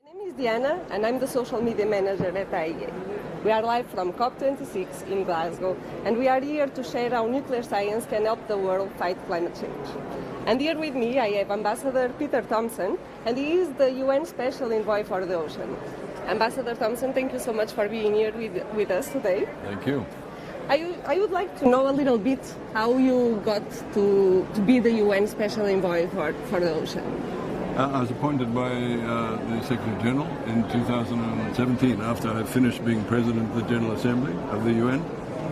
My name is Diana, and I'm the social media manager at IEA. We are live from COP26 in Glasgow, and we are here to share how nuclear science can help the world fight climate change. And here with me, I have Ambassador Peter Thomson, and he is the UN Special Envoy for the Ocean. Ambassador Thomson, thank you so much for being here with us today. Thank you. I would like to know a little bit how you got to be the UN Special Envoy for the ocean. I was appointed by the Secretary General in 2017 after I had finished being President of the General Assembly of the UN.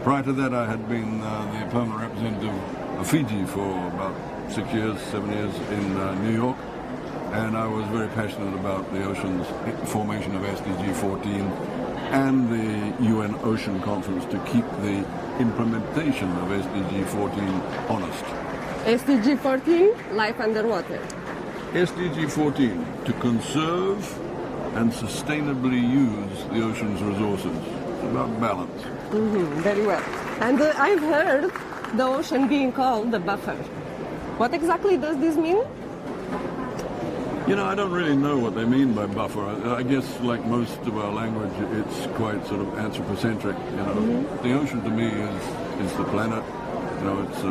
Prior to that, I had been the permanent representative of Fiji for about 7 years in New York. And I was very passionate about the ocean's formation of SDG 14 and the UN Ocean Conference to keep the implementation of SDG 14 honest. SDG 14, life underwater. SDG 14, to conserve and sustainably use the ocean's resources. It's about balance. Very well. And I've heard the ocean being called the buffer. What exactly does this mean? You know, I don't really know what they mean by buffer. I guess, like most of our language, it's quite sort of anthropocentric. You know, the ocean to me is the planet. You know, it's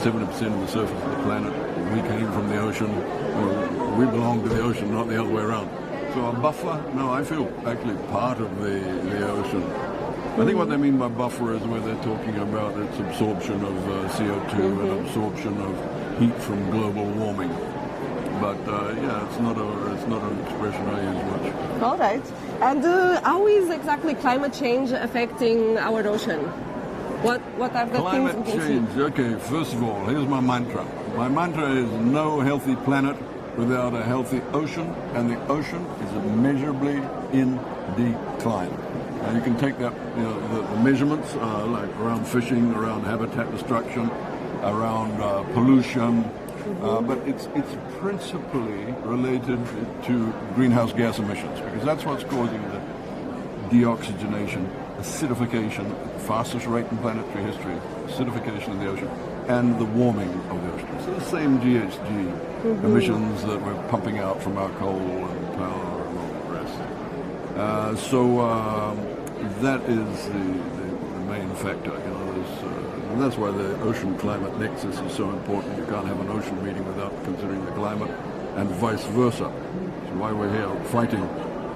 70% of the surface of the planet. We came from the ocean. We belong to the ocean, not the other way around. So a buffer? No, I feel actually part of the ocean. I think what they mean by buffer is where they're talking about its absorption of CO2 and absorption of heat from global warming. But yeah, it's not an expression I use much. All right. And how is exactly climate change affecting our ocean? What are the climate things we can change? see? Okay, first of all, here's my mantra. My mantra is no healthy planet without a healthy ocean, and the ocean is immeasurably in decline. Now you can take that, you know, the measurements like around fishing, around habitat destruction, around pollution. But it's principally related to greenhouse gas emissions, because that's what's causing the deoxygenation, acidification, fastest rate in planetary history, acidification of the ocean, and the warming of the ocean. So the same GHG emissions that we're pumping out from our coal and power and all the rest. That is the main factor. You know, and that's why the ocean climate nexus is so important. You can't have an ocean meeting without considering the climate, and vice versa. That's why we're here fighting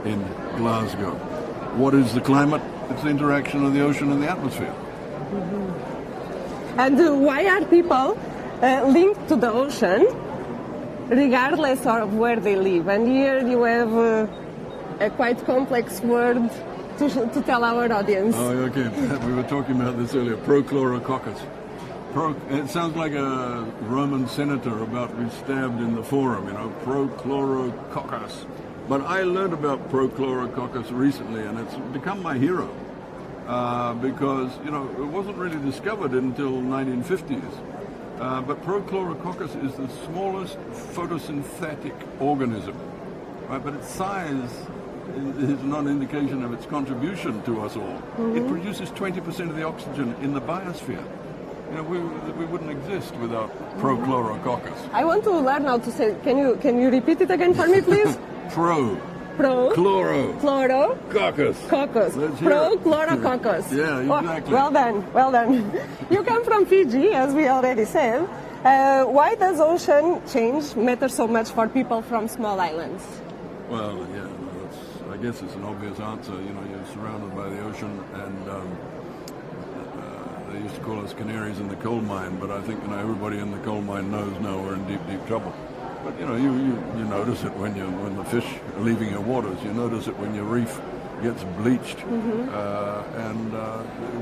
in Glasgow. What is the climate? It's the interaction of the ocean and the atmosphere. And why are people linked to the ocean regardless of where they live? And here you have a quite complex word to tell our audience. Oh, okay. We were talking about this earlier. Prochlorococcus. It sounds like a Roman senator about to be stabbed in the forum, you know, Prochlorococcus. But I learned about Prochlorococcus recently, and it's become my hero because, you know, it wasn't really discovered until 1950s. But Prochlorococcus is the smallest photosynthetic organism, right? But its size is not an indication of its contribution to us all. It produces 20% of the oxygen in the biosphere. You know, we wouldn't exist without Prochlorococcus. I want to learn how to say. Can you repeat it again for me, please? Prochlorococcus. Prochlorococcus. Yeah, exactly. Oh, well done. You come from Fiji, as we already said. Why does ocean change matter so much for people from small islands? Well, yeah, I guess it's an obvious answer. You know, you're surrounded by the ocean, and they used to call us canaries in the coal mine, but I think, you know, everybody in the coal mine knows now we're in deep, deep trouble. But, you know, you notice it when the fish are leaving your waters. You notice it when your reef gets bleached. And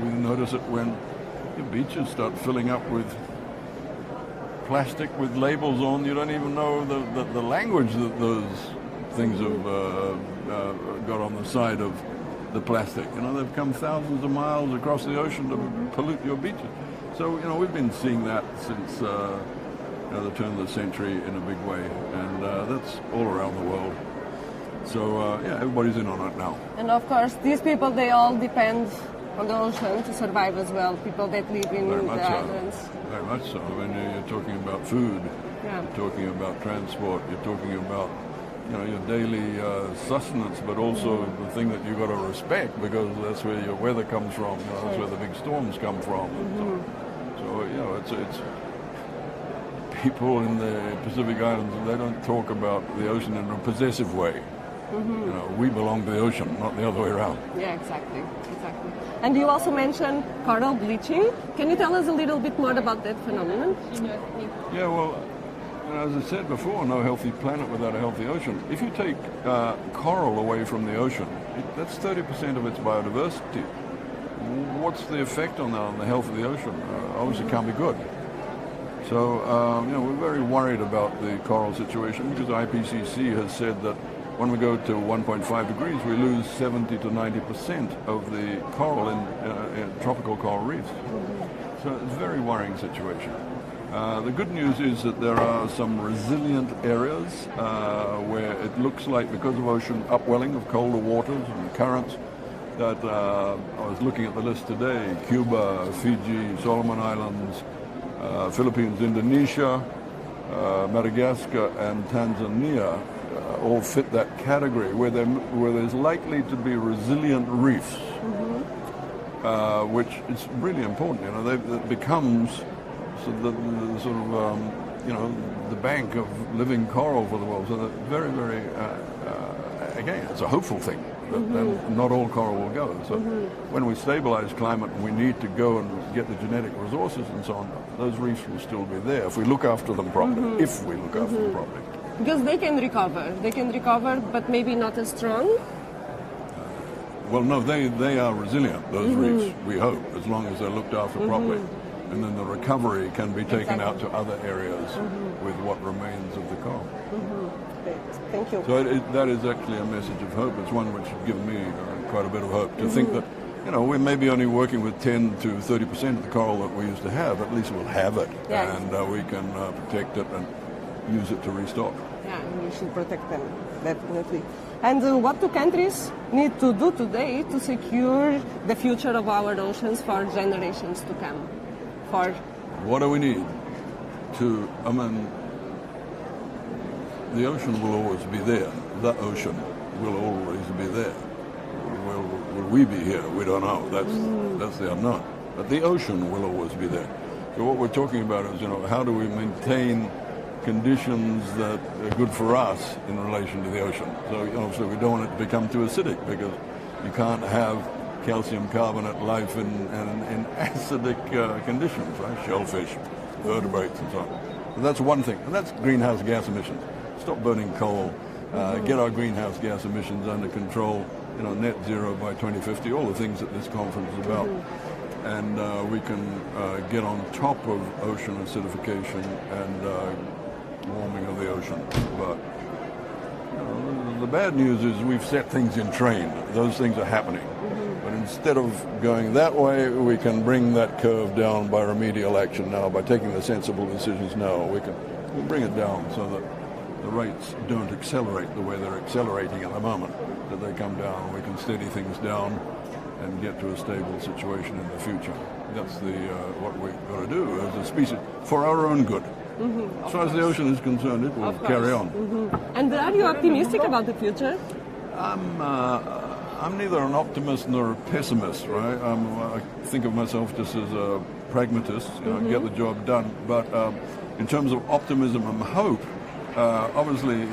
we notice it when your beaches start filling up with plastic with labels on. You don't even know the language that those things have got on the side of the plastic. You know, they've come thousands of miles across the ocean to pollute your beaches. So, you know, we've been seeing that since the turn of the century in a big way, and that's all around the world. So yeah, everybody's in on it now. And of course, these people, they all depend on the ocean to survive as well. People that live in the islands. Very much so. I mean, you're talking about food. Yeah. You're talking about transport. You're talking about your daily sustenance, but also the thing that you've got to respect, because that's where your weather comes from. That's where the big storms come from. So it's people in the Pacific Islands, they don't talk about the ocean in a possessive way. We belong to the ocean, not the other way around. Yeah, exactly. And you also mentioned coral bleaching. Can you tell us a little bit more about that phenomenon? Yeah, well, as I said before, no healthy planet without a healthy ocean. If you take coral away from the ocean, that's 30% of its biodiversity. What's the effect on the health of the ocean? Obviously, it can't be good. So, we're very worried about the coral situation, because IPCC has said that when we go to 1.5 degrees, we lose 70 to 90% of the coral in tropical coral reefs. So it's a very worrying situation. The good news is that there are some resilient areas where it looks like, because of ocean upwelling of colder waters and currents, that I was looking at the list today: Cuba, Fiji, Solomon Islands, Philippines, Indonesia, Madagascar, and Tanzania all fit that category, where there's likely to be resilient reefs, which is really important. It becomes the bank of living coral for the world. So very, very, again, it's a hopeful thing that not all coral will go. So when we stabilize climate and we need to go and get the genetic resources and so on, those reefs will still be there if we look after them properly, if we look after them properly. Because they can recover, but maybe not as strong. Well, no, they are resilient, those reefs, we hope, as long as they're looked after properly. And then the recovery can be taken out to other areas with what remains of the coral. Great. Thank you. So that is actually a message of hope. It's one which has given me quite a bit of hope, to think that, we may be only working with 10 to 30% of the coral that we used to have. At least we'll have it, and we can protect it and use it to restock. Yeah, we should protect them, definitely. And what do countries need to do today to secure the future of our oceans for generations to come? What do we need to, the ocean will always be there. The ocean will always be there. Will we be here? We don't know. That's the unknown. But the ocean will always be there. So what we're talking about is, how do we maintain conditions that are good for us in relation to the ocean? So obviously we don't want it to become too acidic, because you can't have calcium carbonate life in acidic conditions, right? Shellfish, vertebrates, and so on. So that's one thing, and that's greenhouse gas emissions. Stop burning coal, get our greenhouse gas emissions under control, net zero by 2050, all the things that this conference is about. And we can get on top of ocean acidification and warming of the ocean. But the bad news is we've set things in train. Those things are happening. But instead of going that way, we can bring that curve down by remedial action now, by taking the sensible decisions now. We'll bring it down so that the rates don't accelerate the way they're accelerating at the moment, that they come down. We can steady things down and get to a stable situation in the future. That's what we've got to do as a species, for our own good. As far as the ocean is concerned, it will carry on. And are you optimistic about the future? I'm neither an optimist nor a pessimist, right? I think of myself just as a pragmatist, get the job done. But in terms of optimism and hope, obviously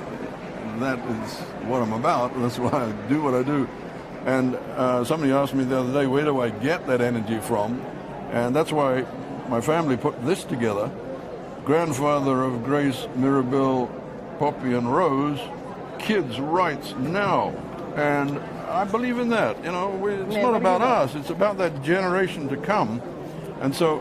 that is what I'm about. That's why I do what I do. And somebody asked me the other day, where do I get that energy from? And that's why my family put this together. Grandfather of Grace, Mirabelle, Poppy, and Rose, kids' rights now. And I believe in that. It's not about us. It's about that generation to come. And so,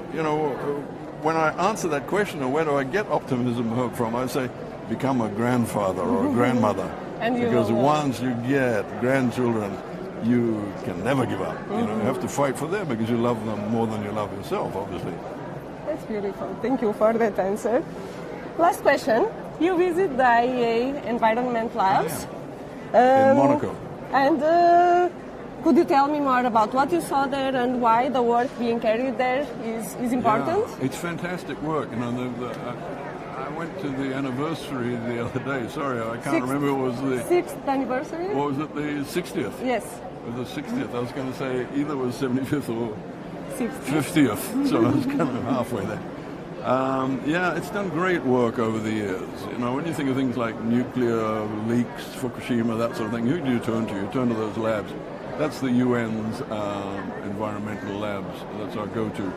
when I answer that question of where do I get optimism and hope from, I say, become a grandfather or a grandmother. Because once you get grandchildren, you can never give up. You have to fight for them because you love them more than you love yourself, obviously. That's beautiful. Thank you for that answer. Last question. You visit the IEA Environment Labs. In Monaco. And could you tell me more about what you saw there and why the work being carried there is important? Yeah, it's fantastic work. I went to the anniversary the other day. Sorry, I can't remember. It was the 6th anniversary? Or was it the 60th? Yes. It was the 60th. I was going to say either it was 75th or 60th. 50th. So I was kind of halfway there. Yeah, it's done great work over the years. You know, when you think of things like nuclear leaks, Fukushima, that sort of thing, who do you turn to? You turn to those labs. That's the UN's environmental labs. That's our go-to.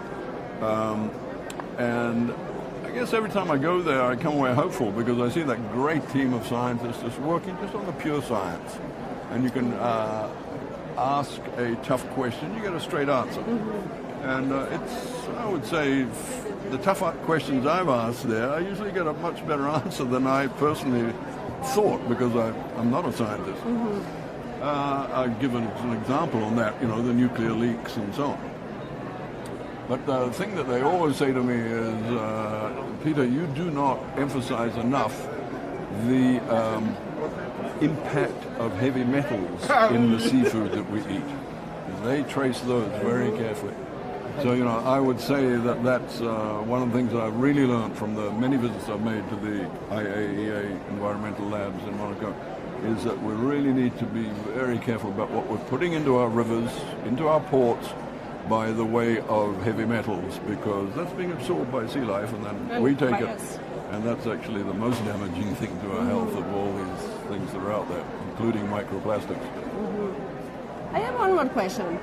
And I guess every time I go there, I come away hopeful because I see that great team of scientists just working just on the pure science. And you can ask a tough question, you get a straight answer. And it's, I would say, the tough questions I've asked there, I usually get a much better answer than I personally thought because I'm not a scientist. I've given an example on that, you know, the nuclear leaks and so on. But the thing that they always say to me is, Peter, you do not emphasize enough the impact of heavy metals in the seafood that we eat. They trace those very carefully. So, you know, I would say that that's one of the things that I've really learned from the many visits I've made to the IAEA environmental labs in Monaco, is that we really need to be very careful about what we're putting into our rivers, into our ports, by the way of heavy metals, because that's being absorbed by sea life and then we take it. And that's actually the most damaging thing to our health of all these things that are out there, including microplastics. I have one more question.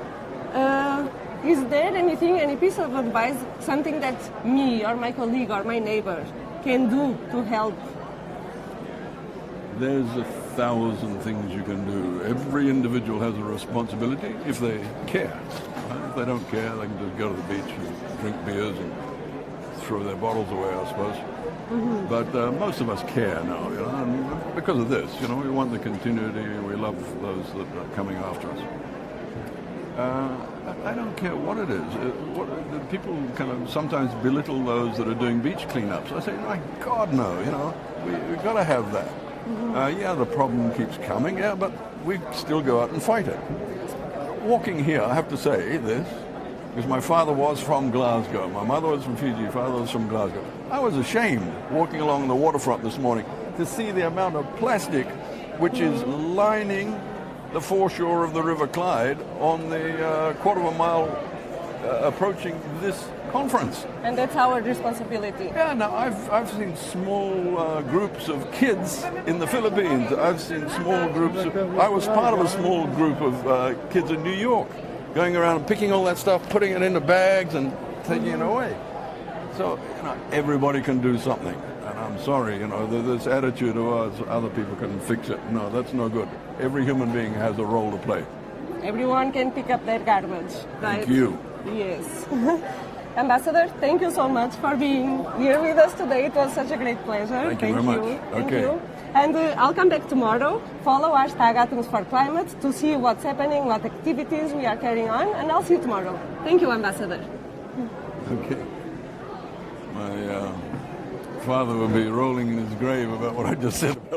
Is there anything, any piece of advice, something that me or my colleague or my neighbor can do to help? There's 1,000 things you can do. Every individual has a responsibility if they care. If they don't care, they can just go to the beach and drink beers and throw their bottles away, I suppose. But most of us care now, you know, and because of this, you know, we want the continuity, we love those that are coming after us. I don't care what it is. People kind of sometimes belittle those that are doing beach cleanups. I say, my God, no, you know, we've got to have that. Yeah, the problem keeps coming, yeah, but we still go out and fight it. Walking here, I have to say this, because my father was from Glasgow. My mother was from Fiji, father was from Glasgow. I was ashamed walking along the waterfront this morning to see the amount of plastic which is lining the foreshore of the River Clyde on the quarter of a mile approaching this conference. And that's our responsibility. Yeah, now I've seen small groups of kids in the Philippines. I've seen small groups I was part of a small group of kids in New York going around and picking all that stuff, putting it into bags and taking it away. So, you know, everybody can do something. And I'm sorry, you know, this attitude of other people can fix it. No, that's no good. Every human being has a role to play. Everyone can pick up their garbage, right? Thank you. Yes. Ambassador, thank you so much for being here with us today. It was such a great pleasure. Thank you very much. Thank Okay. you. And I'll come back tomorrow. Follow #Atoms4Climate to see what's happening, what activities we are carrying on, and I'll see you tomorrow. Thank you, Ambassador. Okay. My father would be rolling in his grave about what I just said about